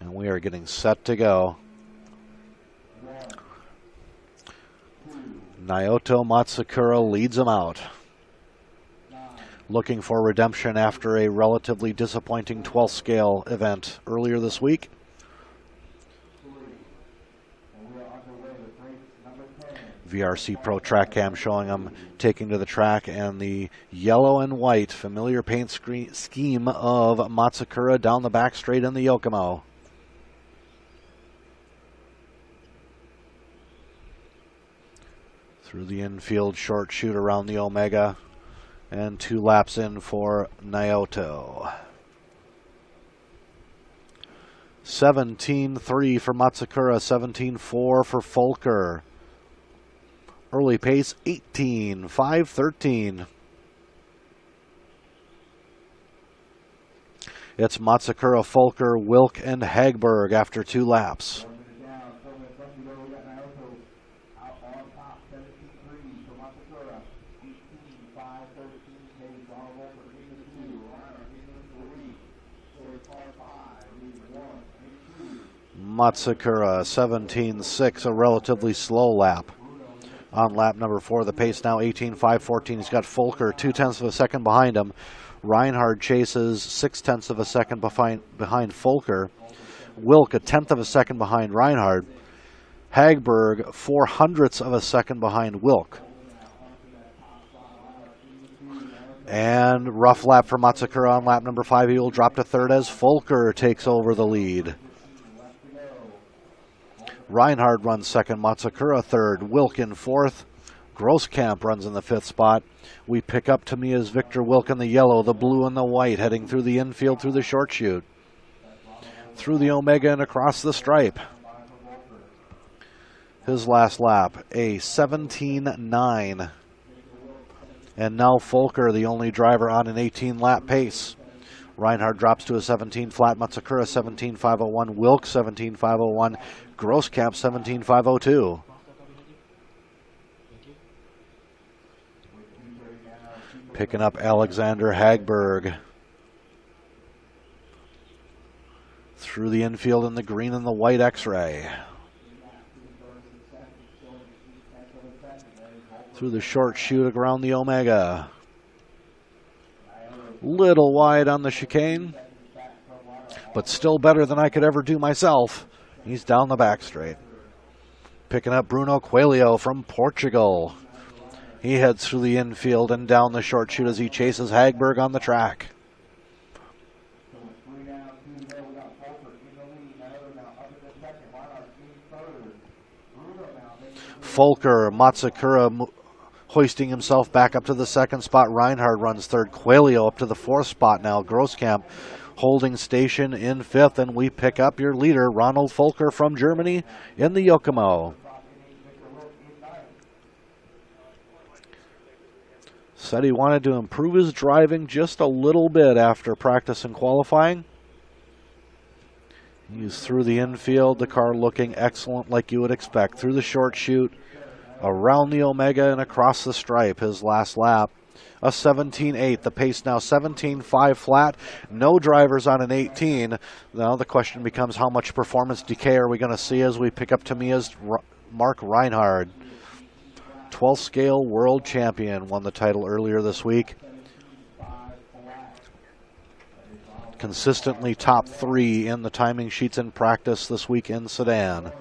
And we are getting set to go. Naoto Matsukura leads them out. Looking for redemption after a relatively disappointing 12th scale event earlier this week. VRC Pro Track Cam showing them taking to the track, and the yellow and white familiar paint scheme of Matsukura down the back straight in the Yokomo. Through the infield, short shoot around the Omega, and 2 laps in for Naoto. 17.3 for Matsukura, 17.4 for Folker. Early pace, 18.5.13. It's Matsukura, Folker, Wilk, and Hagberg after 2 laps. Matsukura, 17.6, a relatively slow lap. On lap number 4, the pace now 18.5.14. He's got Folker 0.2 of a second behind him. Reinhard chases 0.6 of a second behind Folker. Wilk 1/10 of a second behind Reinhard. Hagberg 0.04 of a second behind Wilk. And rough lap for Matsukura on lap number 5. He will drop to 3rd as Folker takes over the lead. Reinhard runs 2nd, Matsukura 3rd, Wilk in 4th. Grosskamp runs in the 5th spot. We pick up Tamiya's Victor Wilk in the yellow, the blue, and the white, heading through the infield through the short chute. Through the Omega and across the stripe. His last lap, a 17.9. And now Folker, the only driver on an 18-lap pace. Reinhard drops to a 17 flat, Matsukura 17.501, Wilk 17.501, Grosskamp 17.502. Picking up Alexander Hagberg. Through the infield in the green and the white X-ray. Through the short chute around the Omega. Little wide on the chicane, but still better than I could ever do myself. He's down the back straight. Picking up Bruno Coelho from Portugal. He heads through the infield and down the short chute as he chases Hagberg on the track. Folker, Matsukura hoisting himself back up to the 2nd spot. Reinhard runs 3rd. Coelho up to the 4th spot now. Grosskamp holding station in 5th. And we pick up your leader, Ronald Folker from Germany, in the Yokomo. Said he wanted to improve his driving just a little bit after practice and qualifying. He's through the infield. The car looking excellent like you would expect. Through the short chute, around the Omega and across the stripe. His last lap, a 17.8. The pace now 17.5 flat. No drivers on an 18. Now the question becomes, how much performance decay are we going to see as we pick up Tamiya's Mark Reinhard? 12th scale world champion, won the title earlier this week. Consistently top 3 in the timing sheets in practice this week in Sedan.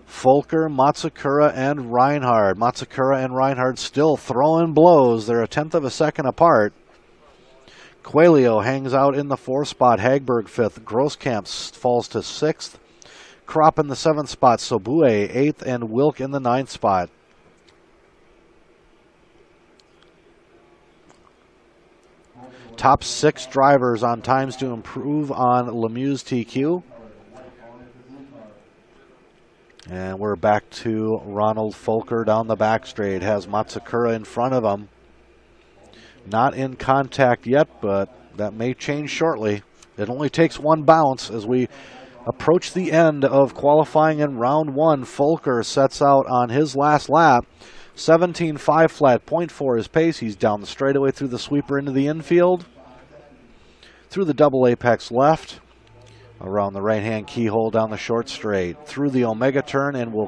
Folker, Matsukura, and Reinhard. Matsukura and Reinhard still throwing blows. They're 1/10 of a second apart. Coelho hangs out in the 4th spot. Hagberg 5th. Grosskamp falls to 6th. Kropp in the 7th spot. Sobue 8th, and Wilk in the 9th spot. Top 6 drivers on times to improve on Lemieux's TQ. And we're back to Ronald Folker down the back straight. Has Matsukura in front of him. Not in contact yet, but that may change shortly. It only takes one bounce as we approach the end of qualifying in round 1. Folker sets out on his last lap. 17.5 flat, 0.4 his pace. He's down the straightaway through the sweeper into the infield. through the double apex left, around the right-hand keyhole down the short straight, through the Omega turn, and will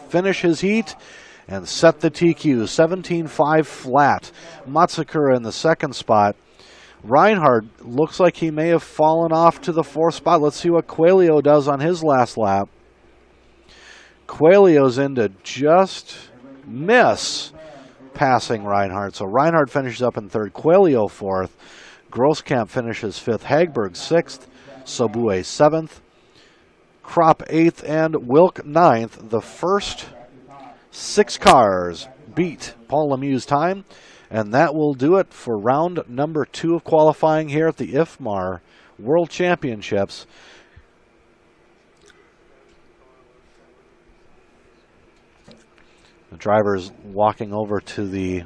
finish his heat and set the TQ. 17.5 flat. Matsukura in the second spot. Reinhardt looks like he may have fallen off to the fourth spot. Let's see what Coelho does on his last lap. Coelho's in to just miss passing Reinhardt. So Reinhardt finishes up in third, Coelho fourth, Grosskamp finishes fifth, Hagberg sixth, Sobue seventh, Kropp eighth, and Wilk ninth. The first 6 cars beat Paul Lemieux's time, and that will do it for round number 2 of qualifying here at the IFMAR World Championships. The driver's walking over to the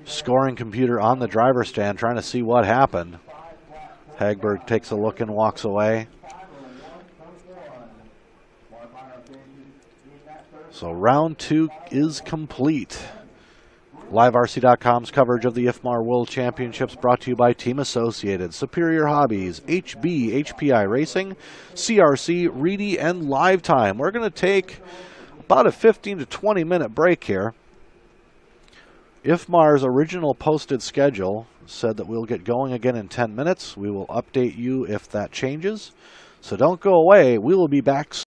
scoring computer on the driver's stand, trying to see what happened. Hagberg takes a look and walks away. So round 2 is complete. LiveRC.com's coverage of the IFMAR World Championships brought to you by Team Associated, Superior Hobbies, HB, HPI Racing, CRC, Reedy, and Live Time. We're going to take about a 15 to 20 minute break here. IFMAR's original posted schedule said that we'll get going again in 10 minutes. We will update you if that changes. So don't go away. We will be back soon.